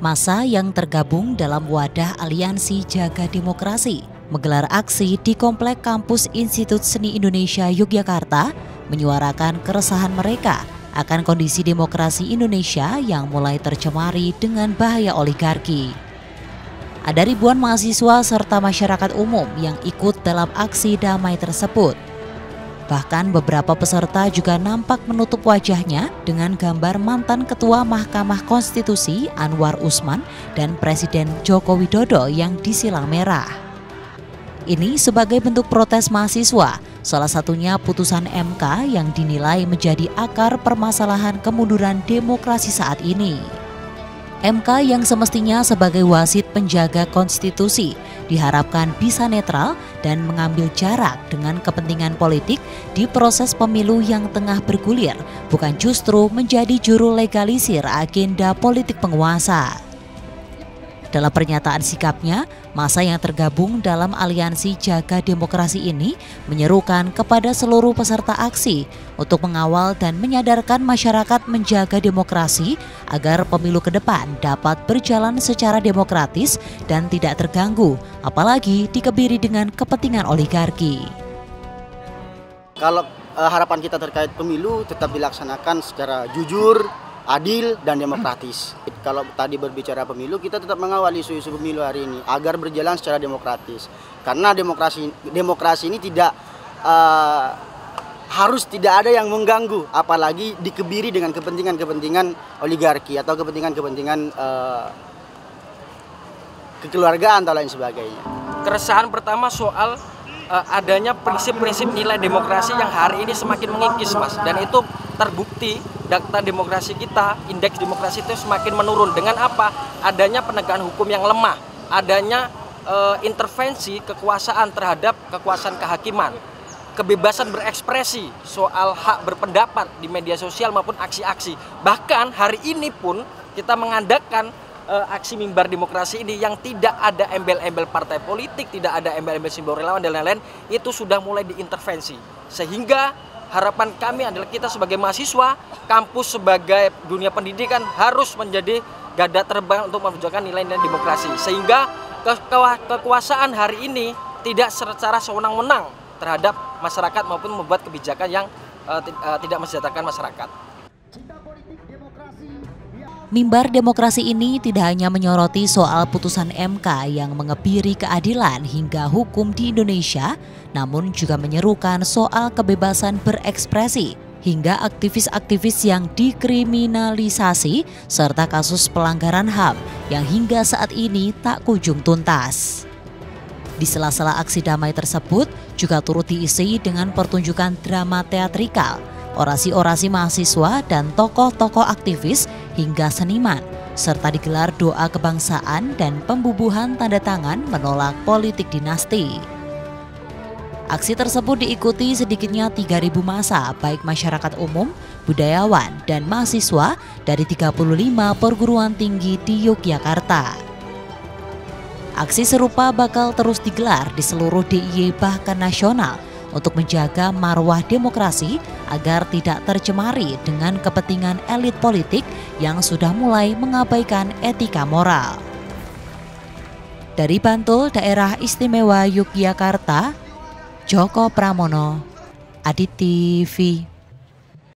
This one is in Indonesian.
Massa yang tergabung dalam wadah Aliansi Jaga Demokrasi menggelar aksi di Komplek Kampus Institut Seni Indonesia Yogyakarta menyuarakan keresahan mereka akan kondisi demokrasi Indonesia yang mulai tercemari dengan bahaya oligarki. Ada ribuan mahasiswa serta masyarakat umum yang ikut dalam aksi damai tersebut. Bahkan beberapa peserta juga nampak menutup wajahnya dengan gambar mantan Ketua Mahkamah Konstitusi Anwar Usman dan Presiden Joko Widodo yang disilang merah. Ini sebagai bentuk protes mahasiswa, salah satunya putusan MK yang dinilai menjadi akar permasalahan kemunduran demokrasi saat ini. MK yang semestinya sebagai wasit penjaga konstitusi diharapkan bisa netral dan mengambil jarak dengan kepentingan politik di proses pemilu yang tengah bergulir, bukan justru menjadi juru legalisir agenda politik penguasa. Dalam pernyataan sikapnya, massa yang tergabung dalam Aliansi Jaga Demokrasi ini menyerukan kepada seluruh peserta aksi untuk mengawal dan menyadarkan masyarakat menjaga demokrasi agar pemilu ke depan dapat berjalan secara demokratis dan tidak terganggu, apalagi dikebiri dengan kepentingan oligarki. Kalau harapan kita terkait pemilu tetap dilaksanakan secara jujur, adil dan demokratis. Kalau tadi berbicara pemilu, kita tetap mengawal isu-isu pemilu hari ini agar berjalan secara demokratis. Karena demokrasi ini tidak harus tidak ada yang mengganggu, apalagi dikebiri dengan kepentingan-kepentingan oligarki atau kepentingan-kepentingan kekeluargaan atau lain sebagainya. Keresahan pertama soal adanya prinsip-prinsip nilai demokrasi yang hari ini semakin mengikis, Mas, dan itu terbukti. Data demokrasi kita, indeks demokrasi itu semakin menurun. Dengan apa? Adanya penegakan hukum yang lemah, adanya intervensi kekuasaan terhadap kekuasaan kehakiman, kebebasan berekspresi soal hak berpendapat di media sosial maupun aksi-aksi. Bahkan hari ini pun kita mengadakan aksi mimbar demokrasi ini yang tidak ada embel-embel partai politik, tidak ada embel-embel simbol relawan dan lain-lain, itu sudah mulai diintervensi. Sehingga harapan kami adalah kita sebagai mahasiswa, kampus sebagai dunia pendidikan harus menjadi garda terbang untuk memperjuangkan nilai-nilai demokrasi. Sehingga kekuasaan hari ini tidak secara sewenang-wenang terhadap masyarakat maupun membuat kebijakan yang tidak mensejahterakan masyarakat. Mimbar demokrasi ini tidak hanya menyoroti soal putusan MK yang mengebiri keadilan hingga hukum di Indonesia, namun juga menyerukan soal kebebasan berekspresi hingga aktivis-aktivis yang dikriminalisasi serta kasus pelanggaran HAM yang hingga saat ini tak kunjung tuntas. Di sela-sela aksi damai tersebut juga turut diisi dengan pertunjukan drama teatrikal, orasi-orasi mahasiswa dan tokoh-tokoh aktivis hingga seniman, serta digelar doa kebangsaan dan pembubuhan tanda tangan menolak politik dinasti. Aksi tersebut diikuti sedikitnya 3.000 massa, baik masyarakat umum, budayawan, dan mahasiswa dari 35 perguruan tinggi di Yogyakarta. Aksi serupa bakal terus digelar di seluruh DIY bahkan nasional untuk menjaga marwah demokrasi agar tidak tercemari dengan kepentingan elit politik yang sudah mulai mengabaikan etika moral. Dari Bantul, Daerah Istimewa Yogyakarta, Joko Pramono, Adit TV.